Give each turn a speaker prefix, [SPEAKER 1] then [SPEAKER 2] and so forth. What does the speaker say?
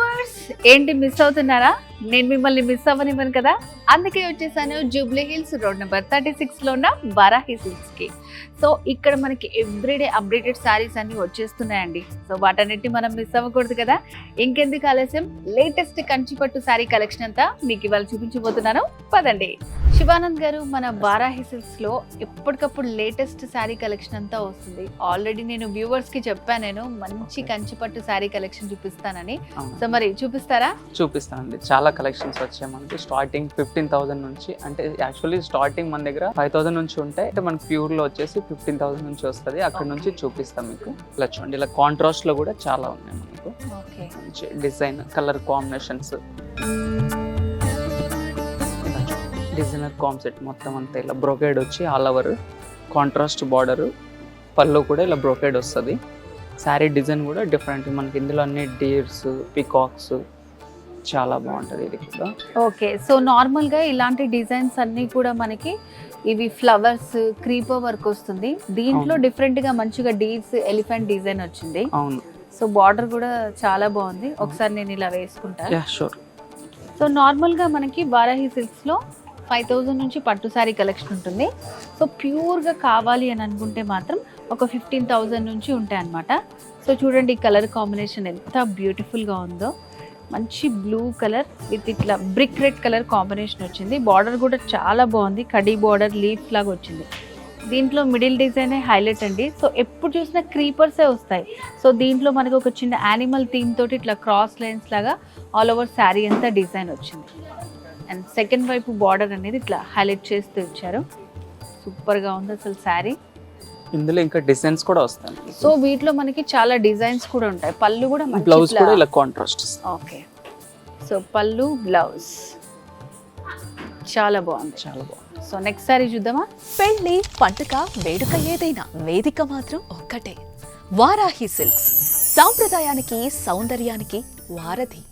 [SPEAKER 1] Viewers, ఏంటి miss అవుతున్నారా? నేను మిమ్మల్ని మిస్ అవ్వనివ్వను కదా, అందుకే వచ్చేసాను జూబ్లీ హిల్స్ రోడ్ నెంబర్ 36 లో ఉన్న వారాహి సిల్క్స్ కి. సో ఇక్కడ మనకి ఎవ్రీడే అప్డేటెడ్ శారీస్ అన్ని వచ్చేస్తున్నాయండి. సో వాటన్నిటిని మనం మిస్ అవ్వకూడదు కదా. ఇంకెందుకు ఆలస్యం, లేటెస్ట్ కంచిపట్టు శారీ కలెక్షన్ అంతా మీకు ఇవాళ చూపించబోతున్నాను, పదండి. శివానంద్ గారు, మన వారాహి సిల్క్స్ లో ఎప్పటికప్పుడు లేటెస్ట్ శారీ కలెక్షన్ అంతా వస్తుంది. ఆల్రెడీ నేను వ్యూవర్స్ కి చెప్పాను, నేను మంచి కంచిపట్టు శారీ కలెక్షన్ చూపిస్తానని. సో మరి చూపిస్తారా?
[SPEAKER 2] చూపిస్తానండి. చాలా కలెక్షన్స్ వచ్చాయి మనకి. స్టార్టింగ్ 15,000 నుంచి, అంటే యాక్చువల్లీ స్టార్టింగ్ మన దగ్గర 5,000 నుంచి ఉంటాయి. అంటే మనకి ప్యూర్ లో వచ్చేసి 15,000 నుంచి వస్తుంది. అక్కడ నుంచి చూపిస్తాం మీకు. ఇలా చూడండి, ఇలా కాంట్రాస్ట్ లో కూడా చాలా ఉన్నాయి మనకు. మంచి design, colour combinations, designer concept మొత్తం అంతా ఇలా బ్రోకేడ్ వచ్చి ఆల్ ఓవర్ కాంట్రాస్ట్ బార్డర్, పళ్ళు కూడా ఇలా బ్రోకేడ్ వస్తుంది. శారీ డిజైన్ కూడా డిఫరెంట్ మనకి. ఇందులో అన్ని డీర్స్, పికాక్స్, చాలా బాగుంటుంది ఇది కూడా.
[SPEAKER 1] ఓకే, సో నార్మల్ గా ఇలాంటి డిజైన్స్ అన్ని కూడా మనకి ఇవి ఫ్లవర్స్, క్రీపర్ వర్క్ వస్తుంది. దీంట్లో డిఫరెంట్ గా మంచిగా డీర్స్, ఎలిఫెంట్ డిజైన్ వచ్చింది.
[SPEAKER 2] అవును.
[SPEAKER 1] సో బార్డర్ కూడా చాలా బాగుంది. ఒకసారి నేను ఇలా వేసుకుంటా.
[SPEAKER 2] షూర్.
[SPEAKER 1] సో నార్మల్ గా మనకి వారాహి సిల్క్స్ లో 5,000 నుంచి పట్టు శారీ కలెక్షన్ ఉంటుంది. సో ప్యూర్గా కావాలి అని అనుకుంటే మాత్రం ఒక 15,000 నుంచి ఉంటాయి అన్నమాట. సో చూడండి, కలర్ కాంబినేషన్ ఎంత బ్యూటిఫుల్గా ఉందో. మంచి బ్లూ కలర్ విత్ ఇట్లా బ్రిక్ రెడ్ కలర్ కాంబినేషన్ వచ్చింది. బార్డర్ కూడా చాలా బాగుంది, కడీ బార్డర్ లీఫ్ లాగా వచ్చింది. దీంట్లో మిడిల్ డిజైనే హైలైట్ అండి. సో ఎప్పుడు చూసినా క్రీపర్సే వస్తాయి. సో దీంట్లో మనకు ఒక చిన్న యానిమల్ థీమ్ తోటి ఇట్లా క్రాస్ లైన్స్ లాగా ఆల్ ఓవర్ శారీ అంతా డిజైన్ వచ్చింది. అండ్ సెకండ్ వైపు బార్డర్ అనేది ఇట్లా హైలైట్ చేస్తూ ఇచ్చారు. సూపర్గా ఉంది అసలు శారీ.
[SPEAKER 2] ఇందులో ఇంకా డిజైన్స్ కూడా వస్తాయి.
[SPEAKER 1] సో వీటిలో మనకి చాలా డిజైన్స్ కూడా ఉంటాయి. పళ్ళు కూడా,
[SPEAKER 2] బ్లౌజ్ కూడా ఇలా కాంట్రాస్ట్.
[SPEAKER 1] ఓకే, సో పళ్ళు, బ్లౌజ్ చాలా బాగుంది, చాలా బాగుంది. సో నెక్స్ట్ సారీ చూద్దామా?
[SPEAKER 3] పెళ్లి, పండుగ, వేడుక ఏదైనా వేదిక మాత్రం ఒక్కటే. వారాహి సిల్క్స్, సాంప్రదాయానికి, సౌందర్యానికి వారధి.